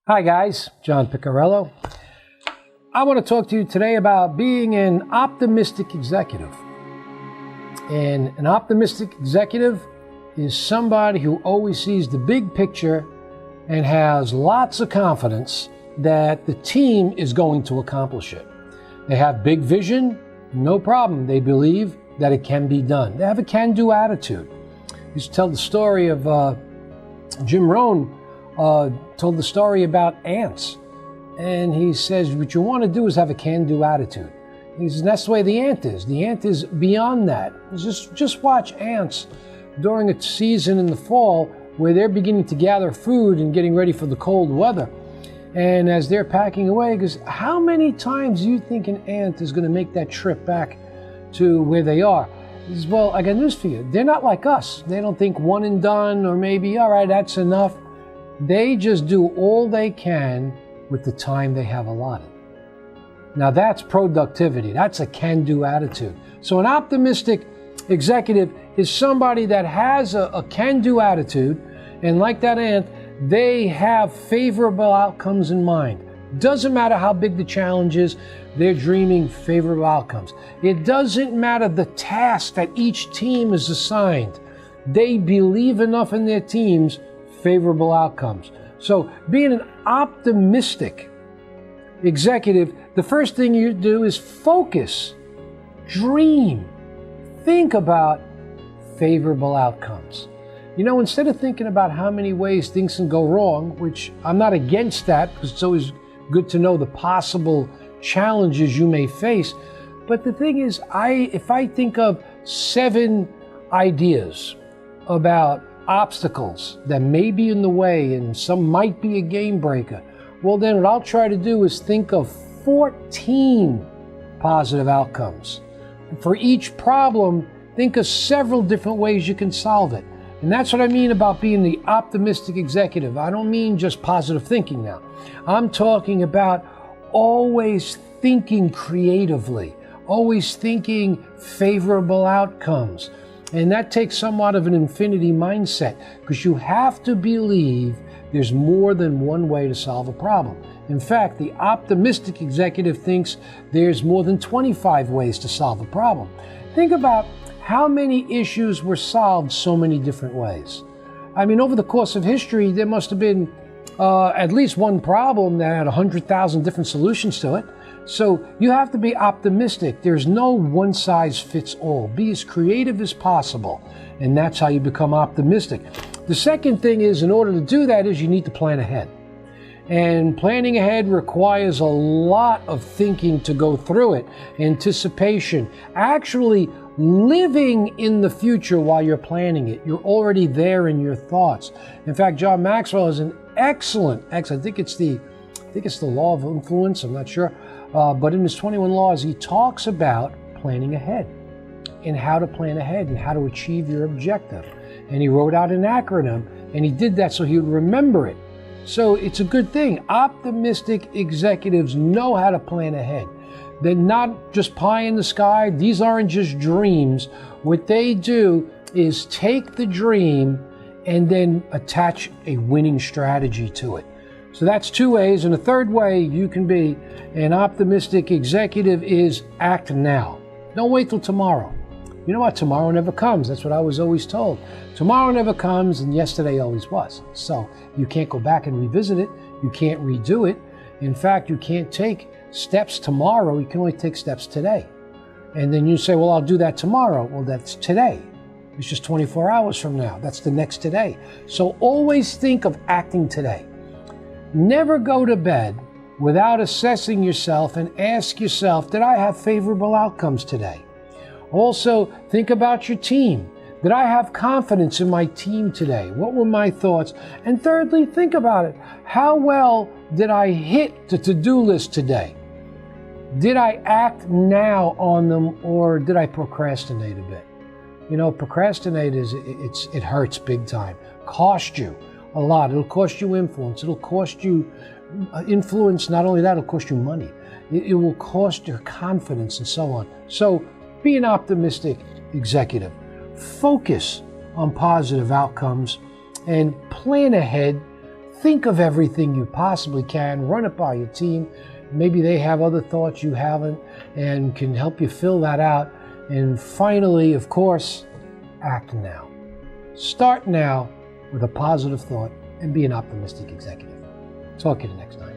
Hi guys, John Picarello. I want to talk to you today about being an optimistic executive. And an optimistic executive is somebody who always sees the big picture and has lots of confidence that the team is going to accomplish it. They have big vision, no problem. They believe that it can be done. They have a can-do attitude. I used to tell the story of Jim Rohn told the story about ants. And he says, what you want to do is have a can-do attitude. He says, that's the way the ant is. The ant is beyond that. Just watch ants during a season in the fall where they're beginning to gather food and getting ready for the cold weather. And as they're packing away, he goes, how many times do you think an ant is going to make that trip back to where they are? He says, well, I got news for you. They're not like us. They don't think one and done, or maybe, all right, that's enough. They just do all they can with the time they have allotted. Now that's productivity. That's a can-do attitude. So an optimistic executive is somebody that has a can-do attitude, and like that ant, they have favorable outcomes in mind. Doesn't matter how big the challenge is, they're dreaming favorable outcomes. It doesn't matter the task that each team is assigned. They believe enough in their teams, favorable outcomes. So being an optimistic executive, the first thing you do is focus, dream, think about favorable outcomes. You know, instead of thinking about how many ways things can go wrong, which I'm not against that, because it's always good to know the possible challenges you may face. But the thing is, if I think of 7 ideas about obstacles that may be in the way and some might be a game breaker, well then what I'll try to do is think of 14 positive outcomes. For each problem, think of several different ways you can solve it. And that's what I mean about being the optimistic executive. I don't mean just positive thinking now. I'm talking about always thinking creatively, always thinking favorable outcomes. And that takes somewhat of an infinity mindset, because you have to believe there's more than one way to solve a problem. In fact, the optimistic executive thinks there's more than 25 ways to solve a problem. Think about how many issues were solved so many different ways. I mean, over the course of history, there must have been at least one problem that had 100,000 different solutions to it. So you have to be optimistic. There's no one size fits all. Be as creative as possible. And that's how you become optimistic. The second thing is, in order to do that, is you need to plan ahead. And planning ahead requires a lot of thinking to go through it, anticipation, actually living in the future while you're planning it. You're already there in your thoughts. In fact, John Maxwell is an excellent, I think it's the law of influence, I'm not sure. But in his 21 laws, he talks about planning ahead and how to plan ahead and how to achieve your objective. And he wrote out an acronym, and he did that so he would remember it. So it's a good thing. Optimistic executives know how to plan ahead. They're not just pie in the sky. These aren't just dreams. What they do is take the dream and then attach a winning strategy to it. So that's 2 ways. And the third way you can be an optimistic executive is act now. Don't wait till tomorrow. You know what? Tomorrow never comes. That's what I was always told. Tomorrow never comes, and yesterday always was. So you can't go back and revisit it. You can't redo it. In fact, you can't take steps tomorrow. You can only take steps today. And then you say, well, I'll do that tomorrow. Well, that's today. It's just 24 hours from now. That's the next today. So always think of acting today. Never go to bed without assessing yourself and ask yourself, did I have favorable outcomes today? Also, think about your team. Did I have confidence in my team today? What were my thoughts? And thirdly, think about it. How well did I hit the to-do list today? Did I act now on them, or did I procrastinate a bit? You know, procrastinate it hurts big time. Cost you a lot. It'll cost you influence. It'll cost you influence. Not only that, it'll cost you money. It will cost your confidence and so on. So be an optimistic executive. Focus on positive outcomes and plan ahead. think of everything you possibly can, run it by your team. Maybe they have other thoughts you haven't and can help you fill that out. And finally, of course, act now. Start now with a positive thought and be an optimistic executive. Talk to you next time.